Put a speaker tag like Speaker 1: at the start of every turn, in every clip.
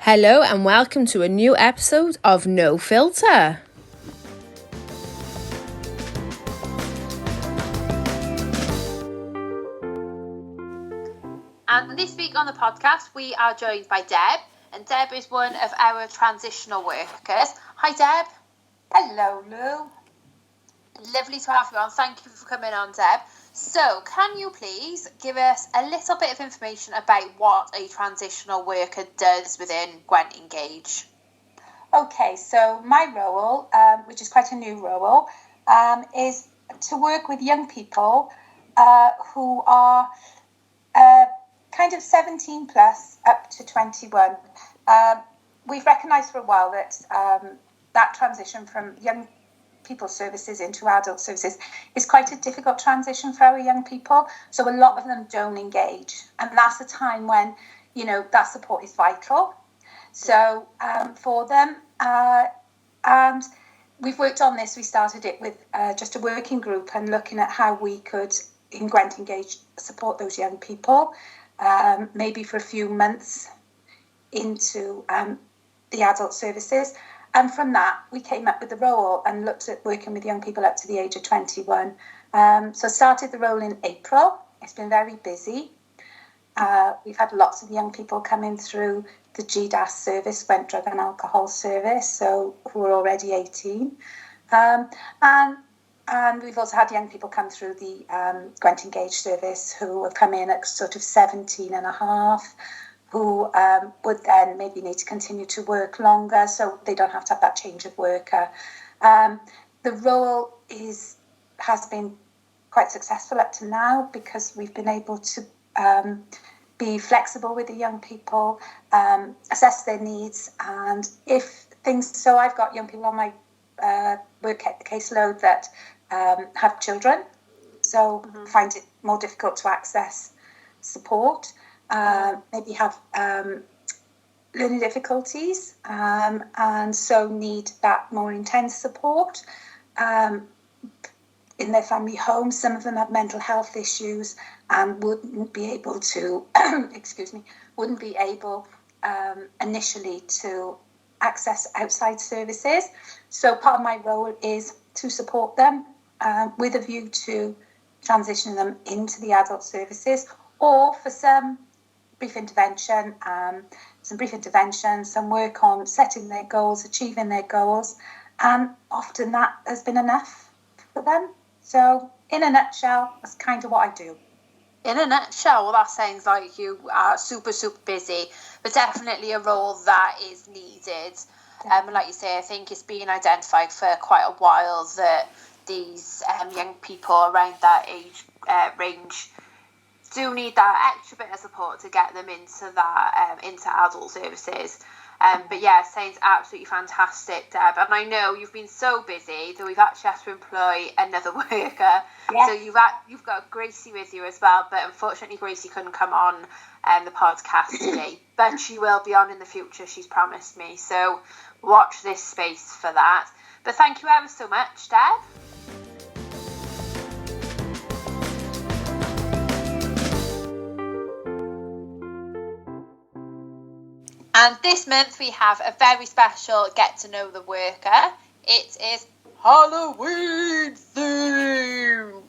Speaker 1: Hello and welcome to a new episode of No Filter.
Speaker 2: And this week on the podcast, we are joined by Deb, and Deb is one of our transitional workers. Hi, Deb.
Speaker 3: Hello, Lou.
Speaker 2: Lovely to have you on. Thank you for coming on, Deb. So, can you please give us a little bit of information about what a transitional worker does within Gwent N-gage?
Speaker 3: Okay, so my role, which is quite a new role, is to work with young people who are kind of 17 plus up to 21. We've recognised for a while that that transition from young people services into adult services is quite a difficult transition for our young people. So a lot of them don't engage. And that's a time when, you know, that support is vital. So for them, and we've worked on this, we started it with just a working group and looking at how we could, in Gwent N-gage, support those young people, maybe for a few months into the adult services. And from that, we came up with the role and looked at working with young people up to the age of 21. So started the role in April. It's been very busy. We've had lots of young people coming through the GDAS service, Gwent Drug and Alcohol service, so who are already 18. And we've also had young people come through the Gwent N-gage service who have come in at sort of 17 and a half, who would then maybe need to continue to work longer, so they don't have to have that change of worker. The role has been quite successful up to now because we've been able to be flexible with the young people, assess their needs, and if things. So I've got young people on my work caseload that have children, so find it more difficult to access support. Maybe have learning difficulties and so need that more intense support in their family home. Some of them have mental health issues and wouldn't be able to, wouldn't be able initially to access outside services. So part of my role is to support them with a view to transitioning them into the adult services, or for some brief intervention, some work on setting their goals, achieving their goals, and often that has been enough for them. So in a nutshell, that's kind of what I do.
Speaker 2: In a nutshell, well, that sounds like you are super busy, but definitely a role that is needed. Like you say, I think it's been identified for quite a while that these young people around that age range do need that extra bit of support to get them into that into adult services. But yeah, it sounds absolutely fantastic, Deb. And I know you've been so busy that we've actually had to employ another worker. Yes. So you've got Gracie with you as well, but unfortunately Gracie couldn't come on the podcast today. But she will be on in the future, she's promised me. So watch this space for that. But thank you ever so much, Deb. And this month we have a very special Get to Know the Worker. It is Halloween theme.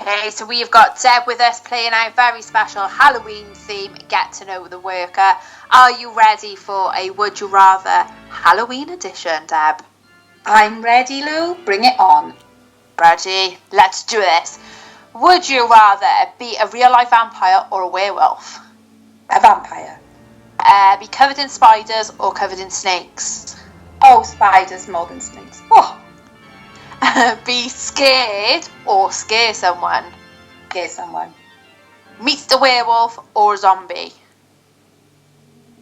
Speaker 2: Okay, so we've got Deb with us playing our very special Halloween theme, Get to Know the Worker. Are you ready for a Would You Rather Halloween edition, Deb?
Speaker 3: I'm ready, Lou. Bring it on.
Speaker 2: Ready? Let's do this. Would you rather be a real-life vampire or a werewolf?
Speaker 3: A vampire.
Speaker 2: Be covered in spiders or covered in snakes?
Speaker 3: Oh, spiders more than snakes. Oh.
Speaker 2: Be scared or scare someone?
Speaker 3: Scare someone.
Speaker 2: Meet the werewolf or a zombie?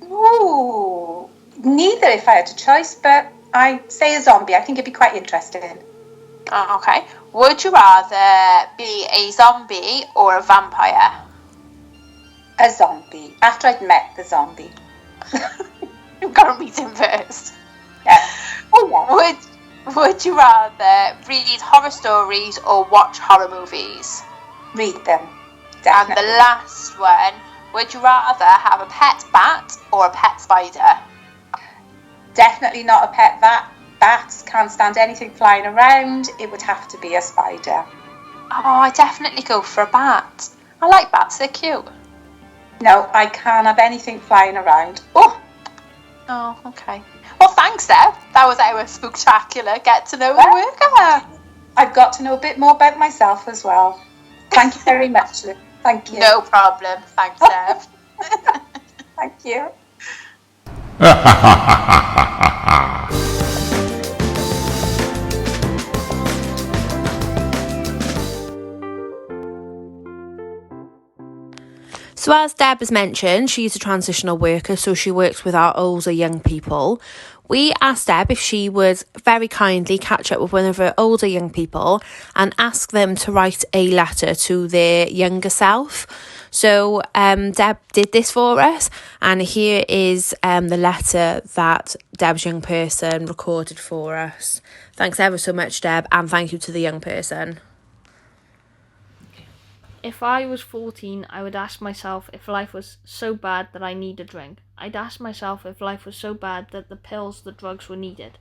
Speaker 3: Ooh, neither if I had a choice, but I'd say a zombie. I think it'd be quite interesting.
Speaker 2: Oh, okay. Would you rather be a zombie or a vampire?
Speaker 3: A zombie. After I'd met the zombie.
Speaker 2: You've got to meet him first.
Speaker 3: Yeah. Oh, yeah.
Speaker 2: Would you rather read horror stories or watch horror movies?
Speaker 3: Read them.
Speaker 2: And
Speaker 3: Definitely.
Speaker 2: the last one, would you rather have a pet bat or a pet spider?
Speaker 3: Definitely not a pet bat. Bats can't stand anything flying around. It would have to be a spider.
Speaker 2: Oh, I definitely go for a bat. I like bats, they're cute.
Speaker 3: No, I can't have anything flying around. Oh,
Speaker 2: Okay. Well, thanks, Deb. That was our spooktacular get to know the worker.
Speaker 3: I've got to know a bit more about myself as well. Thank you very much, Lou. Thank you.
Speaker 2: No problem. Thanks, Deb.
Speaker 3: Thank you.
Speaker 1: So as Deb has mentioned, she's a transitional worker, so she works with our older young people. We asked Deb if she would very kindly catch up with one of her older young people and ask them to write a letter to their younger self. So Deb did this for us, and here is the letter that Deb's young person recorded for us. Thanks ever so much, Deb, and thank you to the young person.
Speaker 4: If I was 14, I would ask myself if life was so bad that I need a drink. I'd ask myself if life was so bad that the pills, the drugs were needed.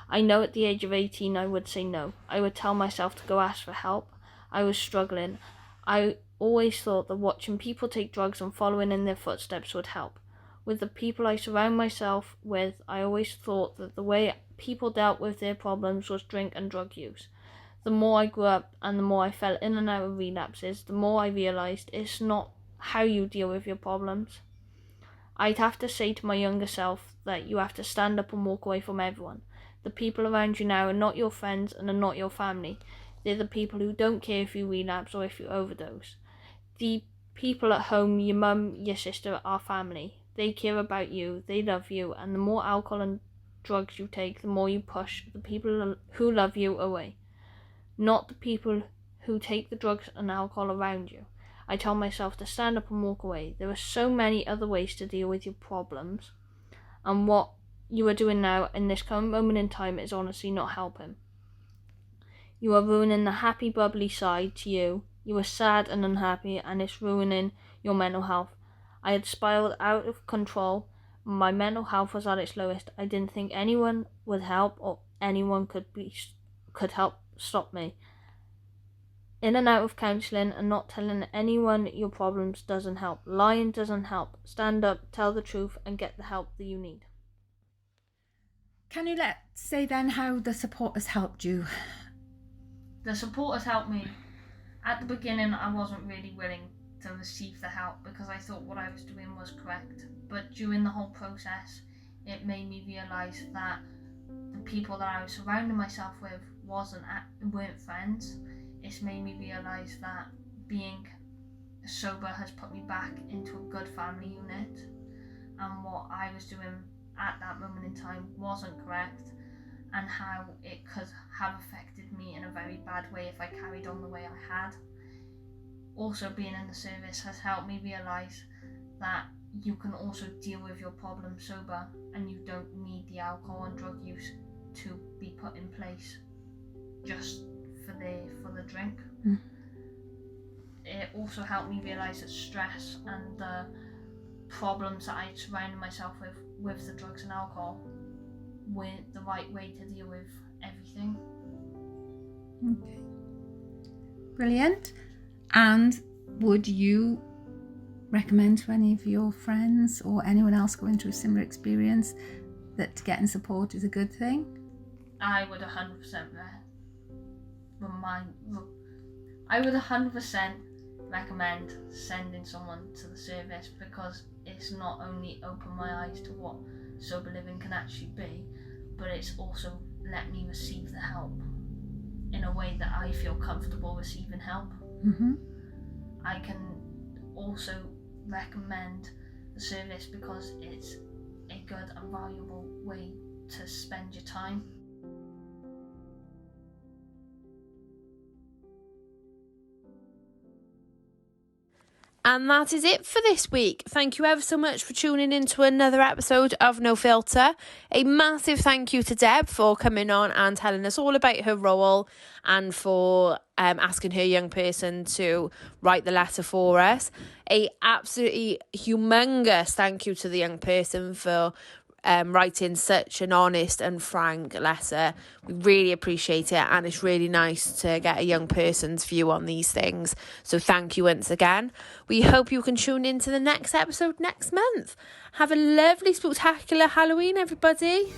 Speaker 4: I know at the age of 18 I would say no. I would tell myself to go ask for help. I was struggling. I always thought that watching people take drugs and following in their footsteps would help. With the people I surround myself with, I always thought that the way people dealt with their problems was drink and drug use. The more I grew up and the more I fell in and out of relapses, the more I realised it's not how you deal with your problems. I'd have to say to my younger self that you have to stand up and walk away from everyone. The people around you now are not your friends and are not your family. They're the people who don't care if you relapse or if you overdose. The people at home, your mum, your sister, are family. They care about you, they love you, and the more alcohol and drugs you take, the more you push the people who love you away. Not the people who take the drugs and alcohol around you. I tell myself to stand up and walk away. There are so many other ways to deal with your problems, and what you are doing now in this current moment in time is honestly not helping. You are ruining the happy, bubbly side to you. You are sad and unhappy, and it's ruining your mental health. I had spiraled out of control. My mental health was at its lowest. I didn't think anyone would help or anyone could help stop me. In and out of counselling and not telling anyone your problems doesn't help. Lying doesn't help. Stand up, tell the truth, and get the help that you need.
Speaker 5: Can you say then how the support has helped you?
Speaker 4: The support has helped me. At the beginning, I wasn't really willing to receive the help because I thought what I was doing was correct. But during the whole process, it made me realise that the people that I was surrounding myself with weren't friends. It's made me realise that being sober has put me back into a good family unit, and what I was doing at that moment in time wasn't correct, and how it could have affected me in a very bad way if I carried on the way I had. Also, being in the service has helped me realise that you can also deal with your problems sober, and you don't need the alcohol and drug use to be put in place just for the drink. It also helped me realise that stress and the problems that I surrounded myself with the drugs and alcohol weren't the right way to deal with everything.
Speaker 5: Okay. Brilliant. And would you recommend to any of your friends or anyone else going through a similar experience that getting support is a good thing?
Speaker 4: I would 100% recommend sending someone to the service, because it's not only opened my eyes to what sober living can actually be, but it's also let me receive the help in a way that I feel comfortable receiving help. I can also recommend the service because it's a good and valuable way to spend your time.
Speaker 1: And that is it for this week. Thank you ever so much for tuning in to another episode of No Filter. A massive thank you to Deb for coming on and telling us all about her role and for asking her young person to write the letter for us. A absolutely humongous thank you to the young person for writing such an honest and frank letter. We really appreciate it, and it's really nice to get a young person's view on these things. So thank you once again. We hope you can tune in to the next episode next month. Have a lovely, spectacular Halloween, everybody.